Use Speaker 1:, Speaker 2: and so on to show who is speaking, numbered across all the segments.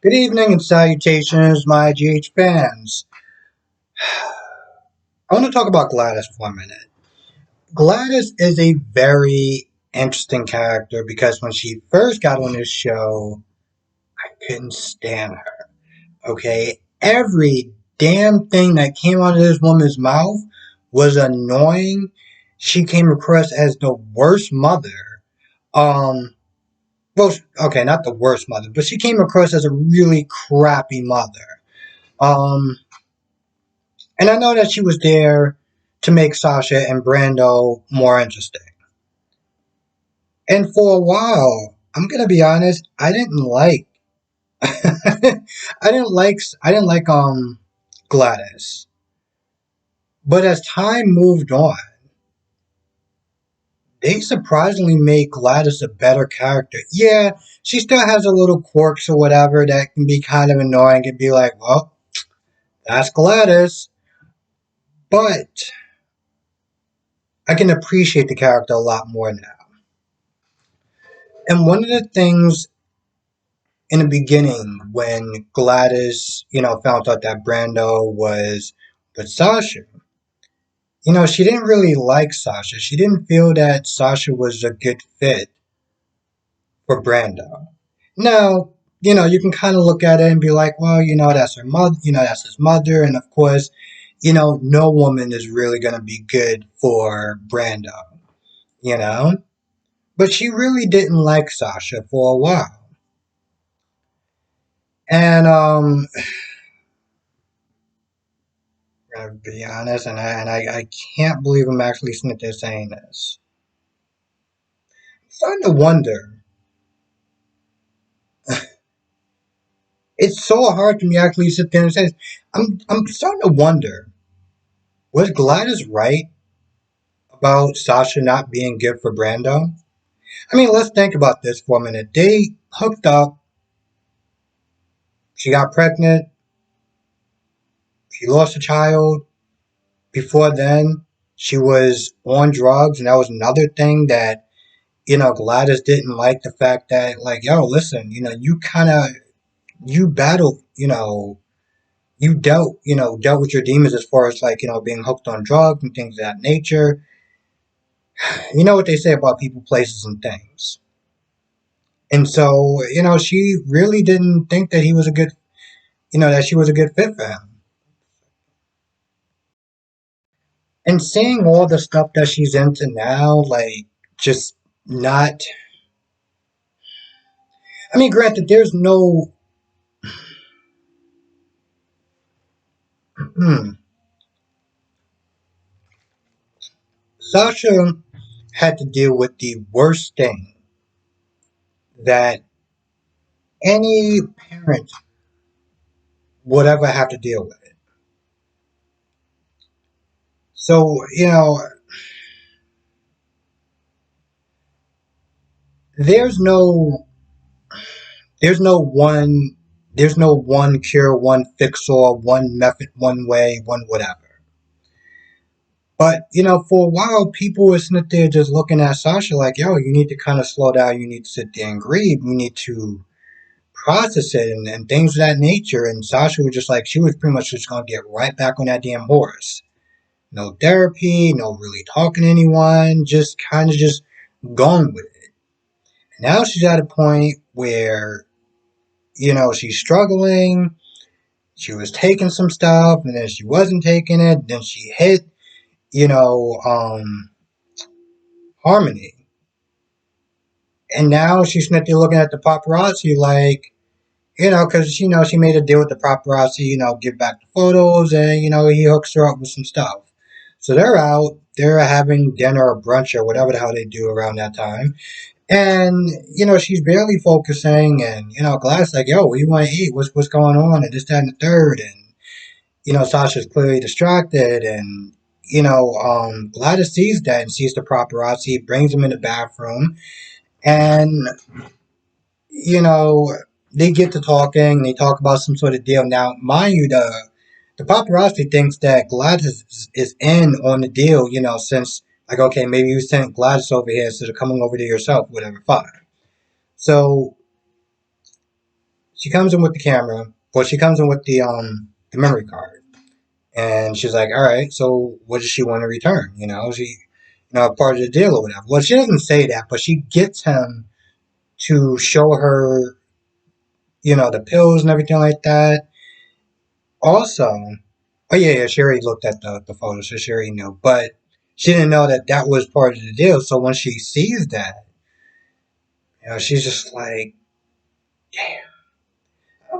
Speaker 1: Good evening and salutations, my GH fans. I want to talk about Gladys for a minute. Gladys is a very interesting character because when she first got on this show, I couldn't stand her. Okay? Every damn thing that came out of this woman's mouth was annoying. She came across as the worst mother. Um, well, okay, not the worst mother, but she came across as a really crappy mother. Um, And I know that she was there to make Sasha and Brando more interesting. And for a while, I'm gonna be honest, I didn't like I didn't like Gladys. But as time moved on, they surprisingly made Gladys a better character. Yeah, she still has a little quirks or whatever that can be kind of annoying and be like, well, that's Gladys. But I can appreciate the character a lot more now. And one of the things in the beginning when Gladys, found out that Brando was with Sasha, she didn't really like Sasha. She didn't feel that Sasha was a good fit for Brando. Now, you can kind of look at it and be like, well, that's her mother, that's his mother, and of course, no woman is really going to be good for Brando, you know? But she really didn't like Sasha for a while. And to be honest, and I can't believe I'm actually sitting there saying this. I'm starting to wonder. It's so hard to me actually sit there and say this. I'm starting to wonder. Was Gladys right about Sasha not being good for Brando? I mean, let's think about this for a minute. They hooked up. She got pregnant. She lost a child. Before then, she was on drugs, and that was another thing that Gladys didn't like the fact that, like, yo, listen, you kind of you battled, you dealt with your demons as far as like, being hooked on drugs and things of that nature. You know what they say about people, places, and things. And so, she really didn't think that he was a good, that she was a good fit for him. And seeing all the stuff that she's into now, like, just not. I mean, granted, there's no. Sasha had to deal with the worst thing that any parent would ever have to deal with. So, there's no there's no one there's no one cure, one fix all, one method, one way, one whatever. But, for a while people were sitting there just looking at Sasha like, yo, you need to kind of slow down, you need to sit there and grieve, you need to process it and things of that nature. And Sasha was just like, she was pretty much just gonna get right back on that damn horse. No therapy, no really talking to anyone, just kind of just going with it. Now she's at a point where, she's struggling. She was taking some stuff, and then she wasn't taking it. Then she hit, you know, um, Harmony. And now she's sitting there looking at the paparazzi like, because, she made a deal with the paparazzi, give back the photos, and, he hooks her up with some stuff. So they're out, they're having dinner or brunch or whatever the hell they do around that time. And, she's barely focusing, and, Gladys like, yo, what do you want to eat? What's going on? And this, that, and the third. And, Sasha's clearly distracted, and, Gladys sees that and sees the paparazzi, brings him in the bathroom, and, you know, they get to talking, they talk about some sort of deal. Now, mind you, the paparazzi thinks that Gladys is in on the deal, since, like, okay, maybe you sent Gladys over here instead of coming over to yourself, whatever, fine. So She comes in with the camera. Well, she comes in with the memory card, and she's like, "All right, so what does she want to return? Part of the deal or whatever." Well, she doesn't say that, but she gets him to show her, the pills and everything like that. Also, oh yeah, she already looked at the photo, so she already knew. But she didn't know that that was part of the deal. So when she sees that, she's just like, damn. I'm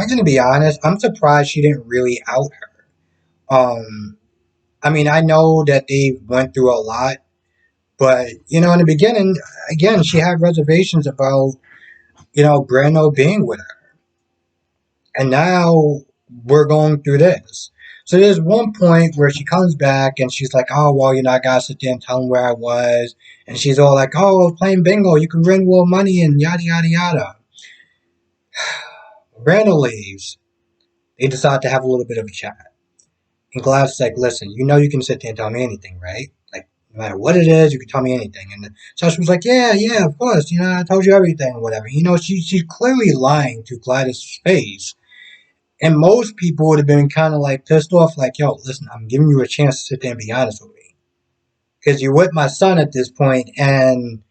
Speaker 1: gonna be honest. I'm surprised she didn't really out her. I mean, I know that they went through a lot, but in the beginning, again, she had reservations about Brando being with her, and now we're going through this. So there's one point where she comes back and she's like, "Oh well, I gotta sit there and tell him where I was," and she's all like, "Oh, I was playing bingo. You can win more money and yada yada yada." Brando leaves. They decide to have a little bit of a chat. And Gladys is like, "Listen, you can sit there and tell me anything, right? Like, no matter what it is, you can tell me anything." And Sasha was like, "Yeah, yeah, of course. I told you everything, or whatever." She's clearly lying to Gladys' face. And most people would have been kind of like pissed off, like, "Yo, listen, I'm giving you a chance to sit there and be honest with me. Because you're with my son at this point, and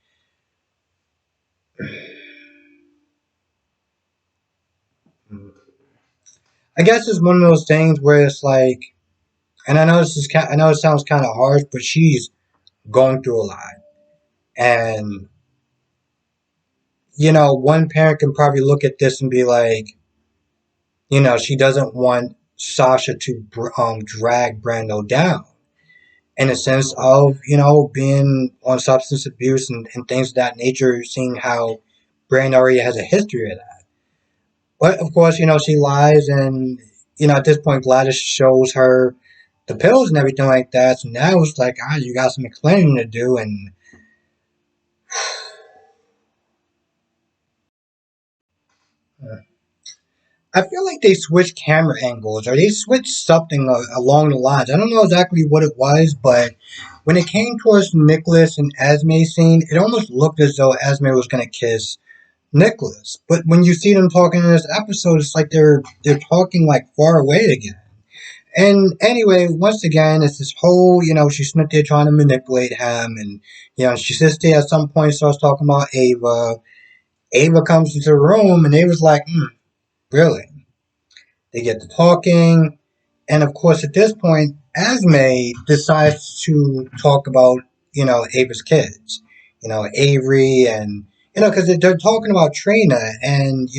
Speaker 1: I guess it's one of those things where it's like, and I know it sounds kind of harsh, but she's going through a lot. And, one parent can probably look at this and be like, she doesn't want Sasha to drag Brando down in a sense of, being on substance abuse and things of that nature, seeing how Brando already has a history of that. But of course, she lies, and, at this point, Gladys shows her the pills and everything like that. So now it's like, you got some explaining to do, and I feel like they switched camera angles or they switched something along the lines. I don't know exactly what it was, but when it came towards Nicholas and Esme scene, it almost looked as though Esme was gonna kiss Nicholas. But when you see them talking in this episode, it's like they're talking like far away again. And anyway, once again, it's this whole, she's not there trying to manipulate him, and she sits there at some point, starts talking about Ava. Ava comes into the room, and Ava's like, really? They get to talking, and of course, at this point, Esme decides to talk about, Ava's kids, Avery, and, because they're talking about Trina, and,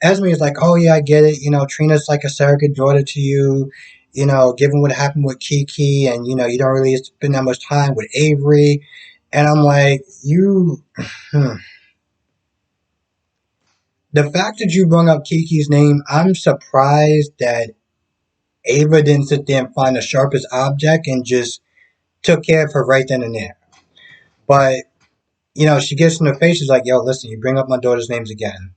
Speaker 1: Esme is like, "Oh, yeah, I get it. Trina's like a surrogate daughter to you, given what happened with Kiki, and, you don't really spend that much time with Avery." And I'm like, the fact that you brought up Kiki's name, I'm surprised that Ava didn't sit there and find the sharpest object and just took care of her right then and there. But, she gets in her face, she's like, "Yo, listen, you bring up my daughter's names again,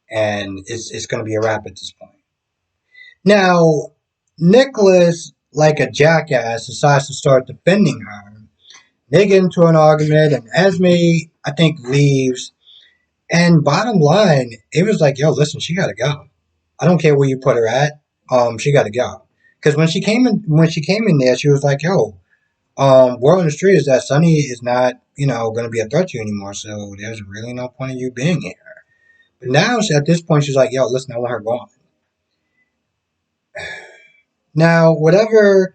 Speaker 1: and it's going to be a wrap at this point." Now, Nicholas, like a jackass, decides to start defending her. They get into an argument, and Esme, I think, leaves. And bottom line, it was like, "Yo, listen, she got to go. I don't care where you put her at. She got to go." Because when she came in there, she was like, "Yo, word on the street is that Sonny is not, going to be a threat to you anymore. So there's really no point in you being here." But now, at this point, she's like, "Yo, listen, I want her gone." Now, whatever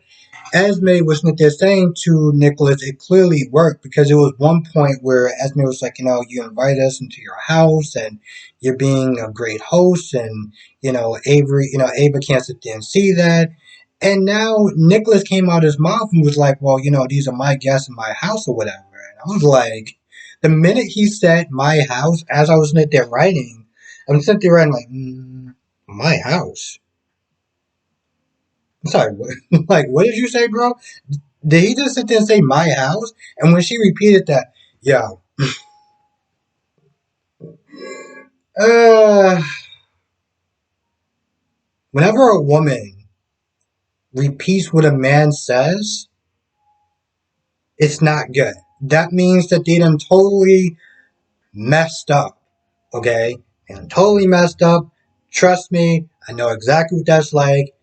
Speaker 1: Esme was there saying to Nicholas, it clearly worked because it was one point where Esme was like, "You invite us into your house and you're being a great host, and Avery, Ava can't sit there and see that." And now Nicholas came out his mouth and was like, "Well, these are my guests in my house or whatever." And I was like, the minute he said "my house," as I was sitting there writing, I'm sitting there writing like, "My house." I'm sorry, what? Like, what did you say, bro? Did he just sit there and say "my house"? And when she repeated that, yo, uh, whenever a woman repeats what a man says, it's not good. That means that they done totally messed up, okay? and totally messed up. Trust me, I know exactly what that's like.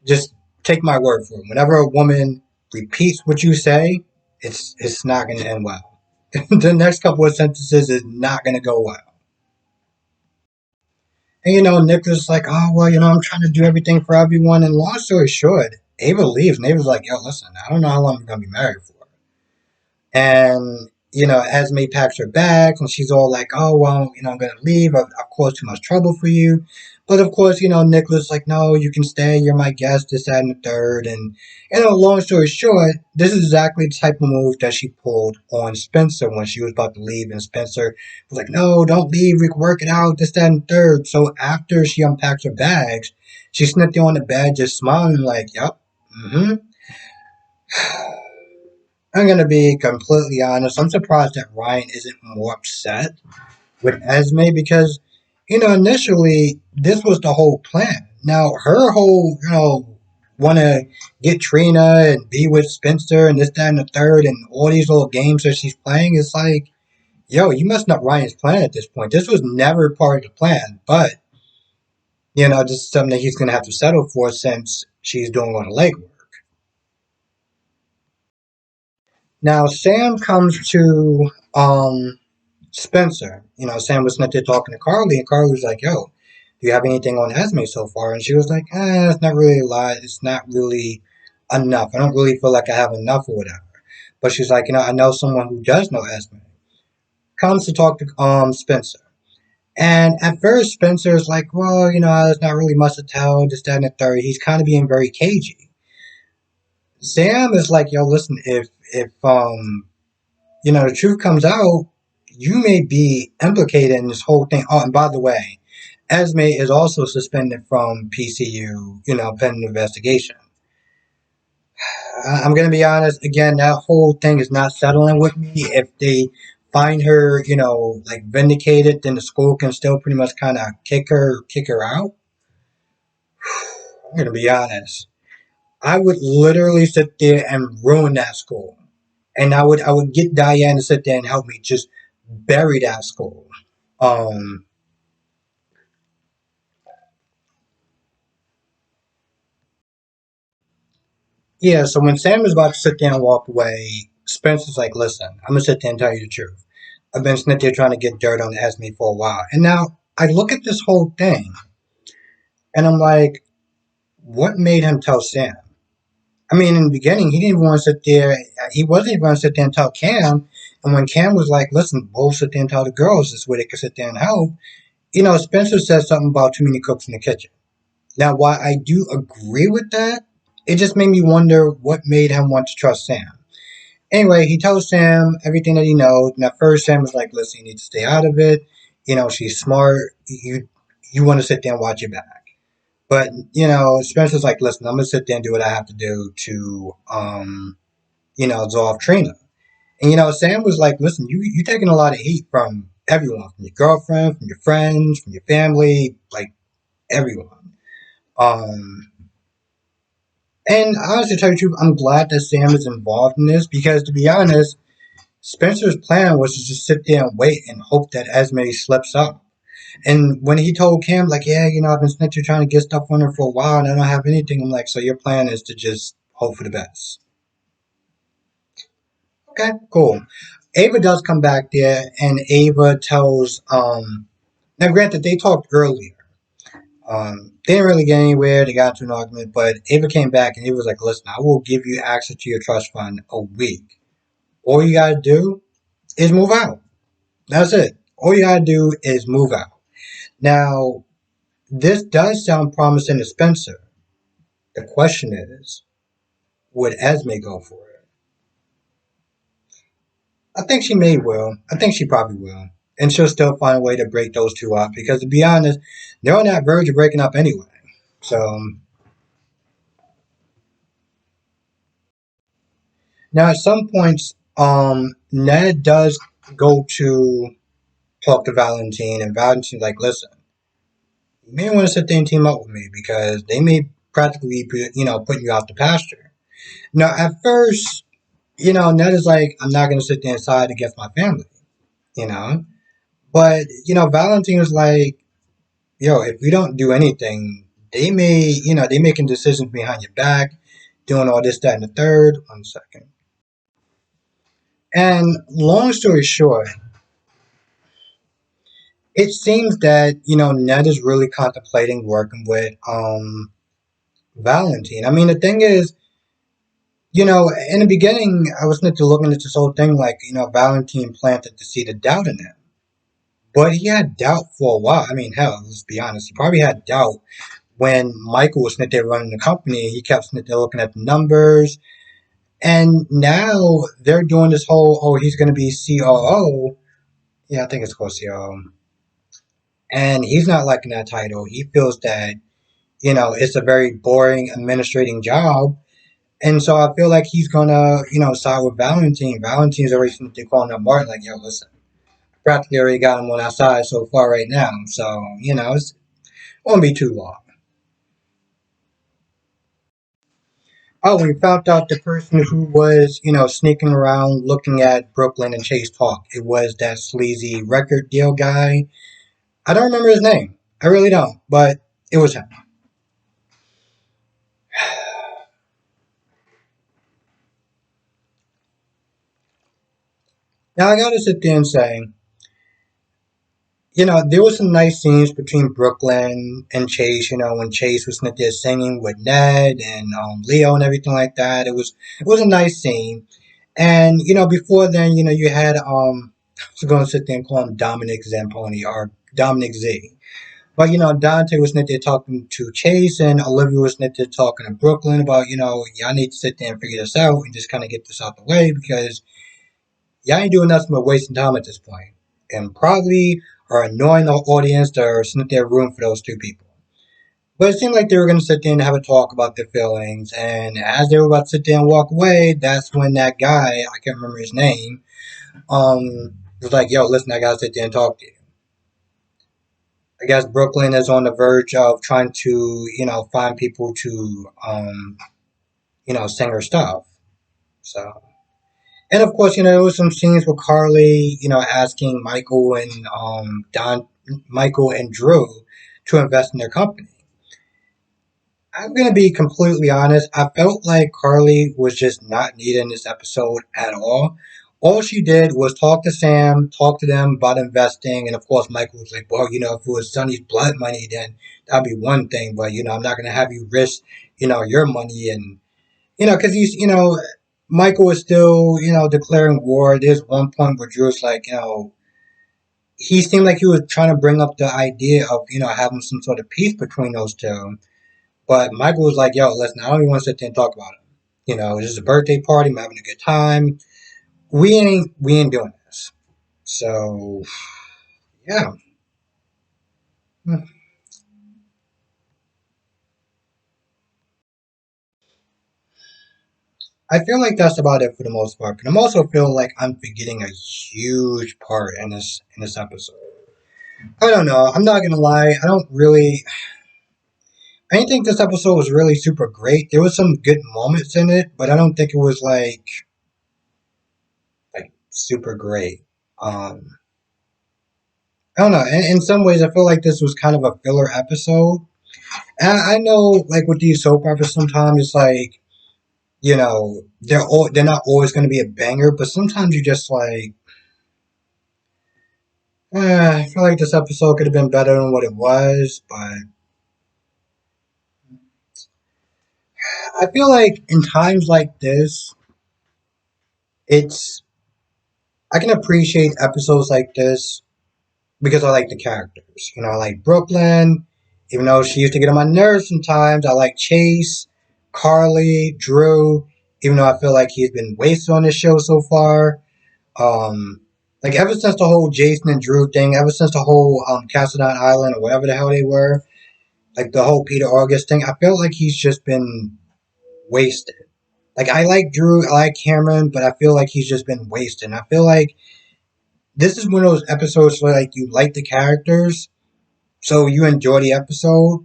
Speaker 1: Just take my word for it. Whenever a woman repeats what you say, it's not going to end well. The next couple of sentences is not going to go well. And Nicholas is like, oh well, I'm trying to do everything for everyone. And long story short, Ava leaves, and Ava's like, yo, listen, I don't know how long we're gonna be married for. And Esme packs her bags, and she's all like, "Oh well, I'm gonna leave. I've caused too much trouble for you." But of course, Nicholas like, "No, you can stay. You're my guest. This, that, and the third." And long story short, this is exactly the type of move that she pulled on Spencer when she was about to leave, and Spencer was like, "No, don't leave. We can work it out. This, that, and the third." So after she unpacks her bags, she's sitting there on the bed, just smiling, like, "Yep, mm-hmm." I'm gonna be completely honest. I'm surprised that Ryan isn't more upset with Esme because, initially this was the whole plan. Now her whole, want to get Trina and be with Spencer and this, that, and the third, and all these little games that she's playing. It's like, yo, you messing up Ryan's plan at this point. This was never part of the plan, but this is something that he's gonna have to settle for since she's doing all the legwork. Now Sam comes to Spencer. Sam was not there talking to Carly, and Carly was like, yo, do you have anything on Esme so far? And she was like, it's not really a lot. It's not really enough. I don't really feel like I have enough or whatever. But she's like, I know someone who does know Esme. Comes to talk to Spencer. And at first, Spencer's like, well, there's not really much to tell, this, that, and the third. He's kind of being very cagey. Sam is like, yo, listen, if the truth comes out, you may be implicated in this whole thing. Oh, and by the way, Esme is also suspended from PCU, pending investigation. I'm going to be honest, again, that whole thing is not settling with me. If they find her, like vindicated, then the school can still pretty much kind of kick her out. I'm going to be honest. I would literally sit there and ruin that school. And I would get Diane to sit there and help me just bury that school. Um, yeah, so when Sam is about to sit there and walk away, Spencer's like, listen, I'm gonna sit there and tell you the truth. I've been sitting there trying to get dirt on Esme for a while. And now I look at this whole thing and I'm like, what made him tell Sam? I mean, in the beginning, he didn't even want to sit there. He wasn't even going to sit there and tell Cam. And when Cam was like, listen, both sit there and tell the girls this way they can sit there and help, Spencer said something about too many cooks in the kitchen. Now, while I do agree with that, it just made me wonder what made him want to trust Sam. Anyway, he tells Sam everything that he knows. And at first, Sam was like, listen, you need to stay out of it. She's smart. You want to sit there and watch your back. But, Spencer's like, listen, I'm going to sit there and do what I have to do to, absolve Trina. And, Sam was like, listen, you taking a lot of heat from everyone, from your girlfriend, from your friends, from your family, like everyone. Um, and honestly, to tell you the truth, I'm glad that Sam is involved in this because, to be honest, Spencer's plan was to just sit there and wait and hope that Esme slips up. And when he told Cam, like, yeah, I've been snitching trying to get stuff on her for a while and I don't have anything, I'm like, so your plan is to just hope for the best. Okay, cool. Ava does come back there and Ava tells, now granted, they talked earlier. They didn't really get anywhere. They got into an argument, but Ava came back and Ava was like, listen, I will give you access to your trust fund a week. All you gotta do is move out. That's it. All you gotta do is move out. Now, this does sound promising to Spencer. The question is, would Esme go for it? I think she may will. I think she probably will. And she'll still find a way to break those two up because, to be honest, they're on that verge of breaking up anyway. So, now at some points, Ned does go to talk to Valentine, and Valentine's like, listen, you may want to sit there and team up with me because they may practically be, putting you out the pasture. Now, at first, Ned is like, I'm not going to sit there and side against my family, you know. But Valentine was like, yo, if we don't do anything, they making decisions behind your back, doing all this, that, and the third. 1 second. And long story short, it seems that Ned is really contemplating working with Valentine. I mean, the thing is, in the beginning, I was looking at this whole thing like, Valentine planted the seed of doubt in him. But he had doubt for a while. I mean, hell, let's be honest. He probably had doubt when Michael was sitting there running the company. He kept sitting there looking at the numbers. And now they're doing this whole, oh, he's going to be COO. Yeah, I think it's called COO. And he's not liking that title. He feels that, it's a very boring administrating job. And so I feel like he's going to, side with Valentine. Valentine's already sitting there calling up Martin, like, yo, listen, practically already got him on our side so far right now. So, it won't be too long. Oh, we found out the person who was, sneaking around looking at Brooklyn and Chase talk. It was that sleazy record deal guy. I don't remember his name. I really don't, but it was him. Now I gotta sit there and say, there was some nice scenes between Brooklyn and Chase. When Chase was sitting there singing with Ned and Leo and everything like that. It was a nice scene. And before then, you had I was going to sit there and call him Dominic Zamponi or Dominic Z. But Dante was sitting there talking to Chase, and Olivia was sitting there talking to Brooklyn about y'all need to sit there and figure this out and just kind of get this out the way because y'all ain't doing nothing but wasting time at this point, and probably are annoying the audience that are sitting there room for those two people. But it seemed like they were going to sit there and have a talk about their feelings, and as they were about to sit there and walk away, that's when that guy, I can't remember his name, was like, "Yo, listen, I gotta sit there and talk to you." I guess Brooklyn is on the verge of trying to, find people to, sing her stuff. So, and of course, there was some scenes with Carly, asking Michael and Drew to invest in their company. I'm gonna be completely honest. I felt like Carly was just not needed in this episode at all. All she did was talk to Sam, talk to them about investing, and of course, Michael was like, "Well, if it was Sonny's blood money, then that'd be one thing, but I'm not gonna have you risk, your money and because Michael was still, declaring war. There's one point where Drew's like, he seemed like he was trying to bring up the idea of, having some sort of peace between those two. But Michael was like, yo, listen, I don't even want to sit there and talk about it. This is a birthday party. I'm having a good time. We ain't doing this. So yeah. I feel like that's about it for the most part. But I'm also feel like I'm forgetting a huge part in this episode. I don't know. I'm not gonna lie. I didn't think this episode was really super great. There was some good moments in it, but I don't think it was like super great. Um, I don't know. In some ways, I feel like this was kind of a filler episode. And I know, like with these soap operas, sometimes it's like they're not always going to be a banger, but sometimes you just like, I feel like this episode could have been better than what it was. But I feel like in times like this, it's I can appreciate episodes like this because I like the characters. I like Brooklyn, even though she used to get on my nerves sometimes. I like Chase, Carly, Drew, even though I feel like he's been wasted on this show so far. Um, like ever since the whole Jason and Drew thing, ever since the whole Castledon Island or whatever the hell they were, like the whole Peter August thing, I felt like he's just been wasted. Like I like Drew, I like Cameron, but I feel like he's just been wasted. And I feel like this is one of those episodes where like you like the characters, so you enjoy the episode,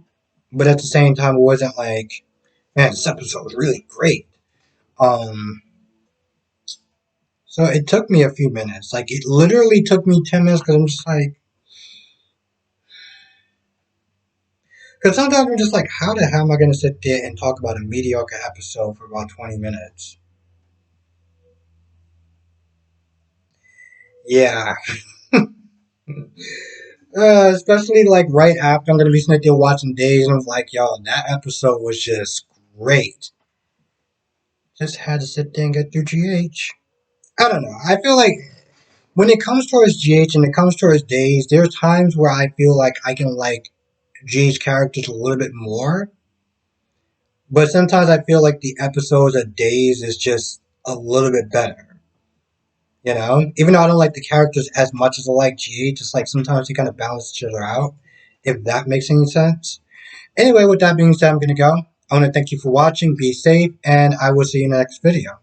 Speaker 1: but at the same time, it wasn't like, man, this episode was really great. Um, So it took me a few minutes. Like, it literally took me 10 minutes because I'm just like, because sometimes I'm just like, how the hell am I going to sit there and talk about a mediocre episode for about 20 minutes? Yeah. Especially like right after I'm going to be sitting there watching Days, and I was like, yo, that episode was just great. Just had to sit there and get through GH. I don't know. I feel like when it comes towards GH and it comes towards Days, there's times where I feel like I can like GH characters a little bit more. But sometimes I feel like the episodes of Days is just a little bit better. You know? Even though I don't like the characters as much as I like GH, just like sometimes they kind of balance each other out. If that makes any sense. Anyway, with that being said, I'm going to go. I want to thank you for watching. Be safe, and I will see you in the next video.